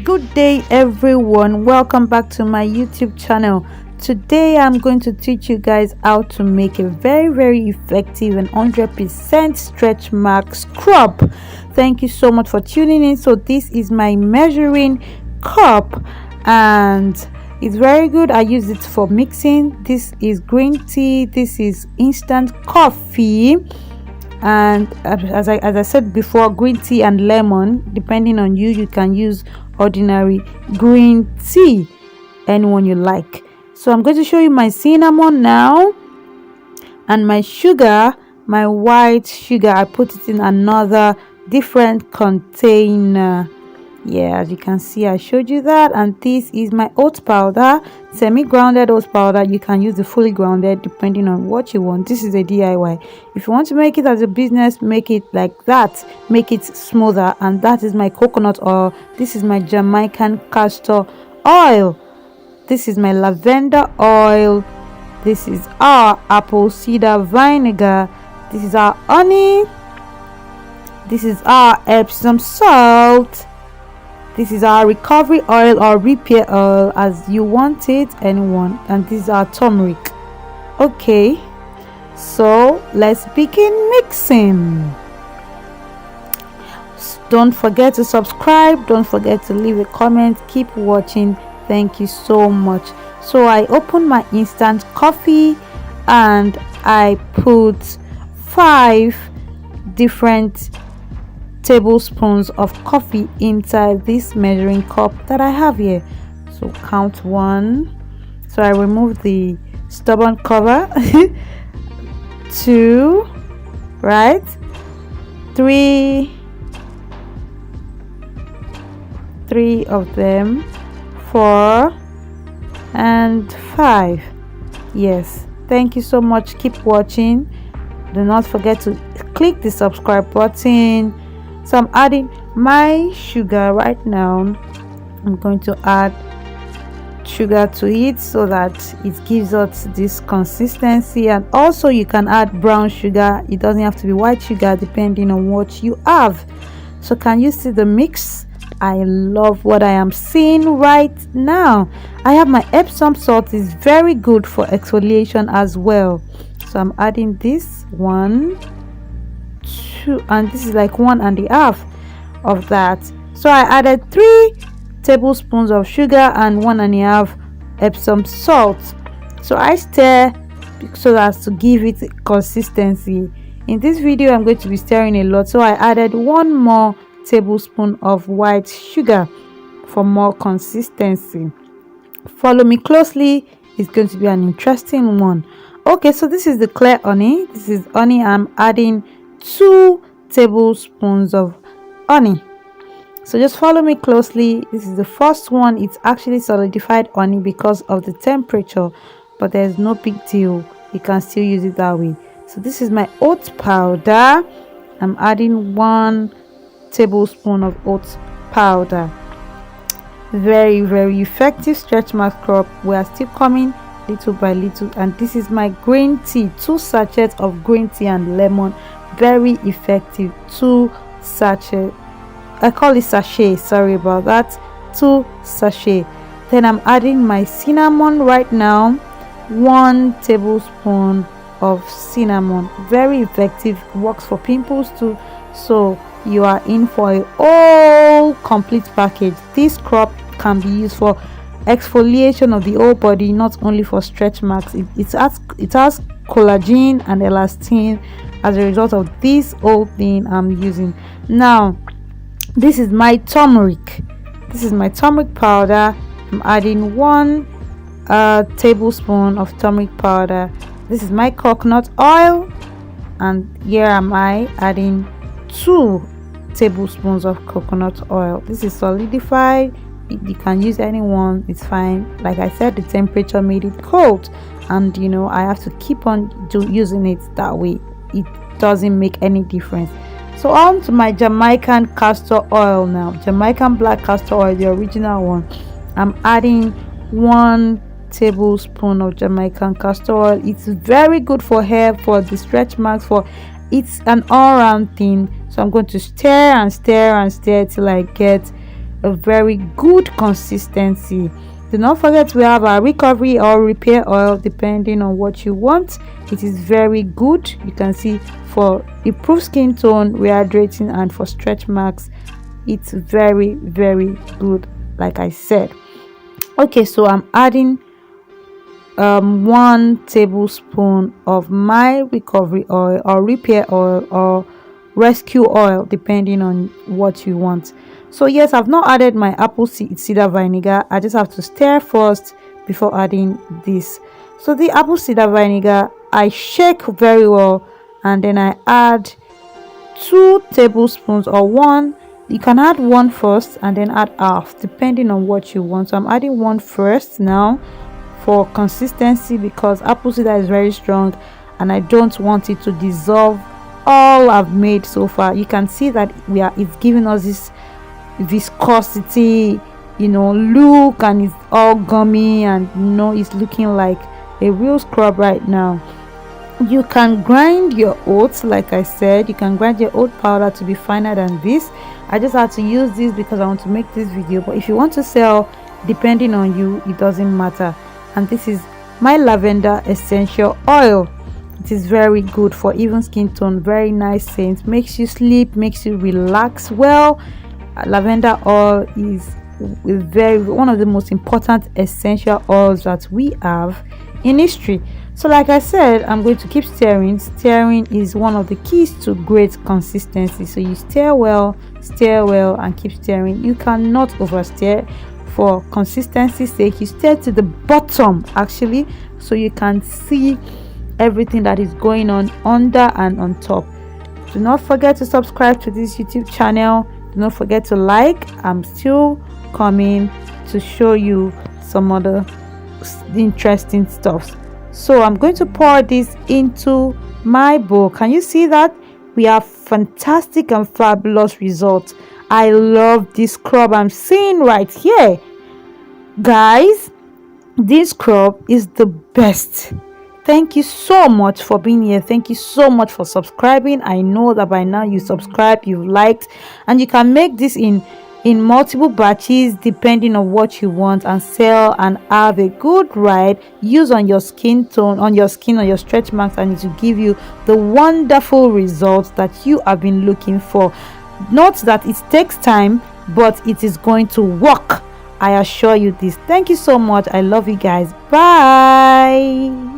Good day everyone, welcome back to my YouTube channel. Today I'm going to teach you guys how to make a very effective and 100% stretch mark scrub. Thank you so much for tuning in. So this is my measuring cup and it's very good. I use it for mixing. This is green tea, this is instant coffee, and as I said before, green tea and lemon, depending on you can use ordinary green tea, anyone you like. So I'm going to show you my cinnamon now, and my sugar, my white sugar, I put it in another different container. Yeah, as you can see, I showed you that. And this is my oat powder, semi-grounded oat powder. You can use the fully grounded depending on what you want. This is a DIY. If you want to make it as a business, make it like that, make it smoother. And that is my coconut oil. This is my Jamaican castor oil. This is my lavender oil. This is our apple cider vinegar. This is our honey. This is our Epsom salt. This is our recovery oil or repair oil, as you want it, anyone. And this is our turmeric. Okay, so let's begin mixing. Don't forget to subscribe, don't forget to leave a comment, keep watching. Thank you so much. So I open my instant coffee and I put 5 different tablespoons of coffee inside this measuring cup that I have here. So count 1. So I remove the stubborn cover. 2, right? 3 of them. 4 and 5. Yes, thank you so much. Keep watching. Do not forget to click the subscribe button. So I'm adding my sugar right now. I'm going to add sugar to it so that it gives us this consistency. And also you can add brown sugar. It doesn't have to be white sugar, depending on what you have. So can you see the mix? I love what I am seeing right now. I have my Epsom salt. Is very good for exfoliation as well. So I'm adding this 1, 2, and this is like 1.5 of that. So I added 3 tablespoons of sugar and 1.5 Epsom salt. So I stir so as to give it consistency. In this video I'm going to be stirring a lot, so I added 1 more tablespoon of white sugar for more consistency. Follow me closely, it's going to be an interesting one. Okay, so this is the clear honey. This is honey. I'm adding 2 tablespoons of honey. So just follow me closely. This is the first one. It's actually solidified honey because of the temperature, but there's no big deal, you can still use it that way. So this is my oat powder. I'm adding 1 tablespoon of oat powder. Very effective stretch mark scrub. We are still coming little by little. And this is my green tea, 2 sachets of green tea and lemon. Very effective. 2 sachets. I call it sachet, sorry about that. 2 sachet. Then I'm adding my cinnamon right now. 1 tablespoon of cinnamon. Very effective, works for pimples too. So you are in for a whole complete package. This scrub can be used for exfoliation of the whole body, not only for stretch marks. It has collagen and elastin as a result of this whole thing I'm using. Now this is my turmeric. This is my turmeric powder. I'm adding 1 tablespoon of turmeric powder. This is my coconut oil, and here am I adding 2 tablespoons of coconut oil. This is solidified. You can use anyone, it's fine. Like I said, the temperature made it cold, and you know I have to keep on using it that way. It doesn't make any difference. So on to my Jamaican castor oil now. Jamaican black castor oil, the original one. I'm adding 1 tablespoon of Jamaican castor oil. It's very good for hair, for the stretch marks, for it's an all-round thing. So I'm going to stir and stir and stir till I get a very good consistency. Do not forget we have our recovery or repair oil depending on what you want. It is very good. You can see for improved skin tone, rehydrating, and for stretch marks, it's very good, like I said. Okay, so I'm adding 1 tablespoon of my recovery oil or repair oil or rescue oil depending on what you want. So yes, I've not added my apple cider vinegar. I just have to stir first before adding this. So the apple cider vinegar, I shake very well, and then I add 2 tablespoons or 1. You can add 1 first and then add half depending on what you want. So I'm adding 1 first now for consistency, because apple cider is very strong and I don't want it to dissolve all I've made so far. You can see that it's giving us this viscosity, look, and it's all gummy, and it's looking like a real scrub right now. You can grind your oats, like I said. You can grind your oat powder to be finer than this. I just had to use this because I want to make this video, but if you want to sell, depending on you, it doesn't matter. And this is my lavender essential oil. It is very good for even skin tone, very nice scent, makes you sleep, makes you relax well. Lavender oil is one of the most important essential oils that we have in history. So like I said, I'm going to keep stirring. Stirring is one of the keys to great consistency. So you stir well, and keep stirring. You cannot overstir. For consistency's sake, you stir to the bottom actually, so you can see everything that is going on under and on top. Do not forget to subscribe to this YouTube channel. Do not forget to like. I'm still coming to show you some other interesting stuff. So I'm going to pour this into my bowl. Can you see that? We have fantastic and fabulous results. I love this scrub I'm seeing right here. Guys, this scrub is the best. Thank you so much for being here. Thank you so much for subscribing. I know that by now you subscribed, you've liked, and you can make this in multiple batches depending on what you want, and sell and have a good ride. Use on your skin tone, on your skin, on your stretch marks, and it will give you the wonderful results that you have been looking for. Note that it takes time, but it is going to work. I assure you this. Thank you so much. I love you guys. Bye.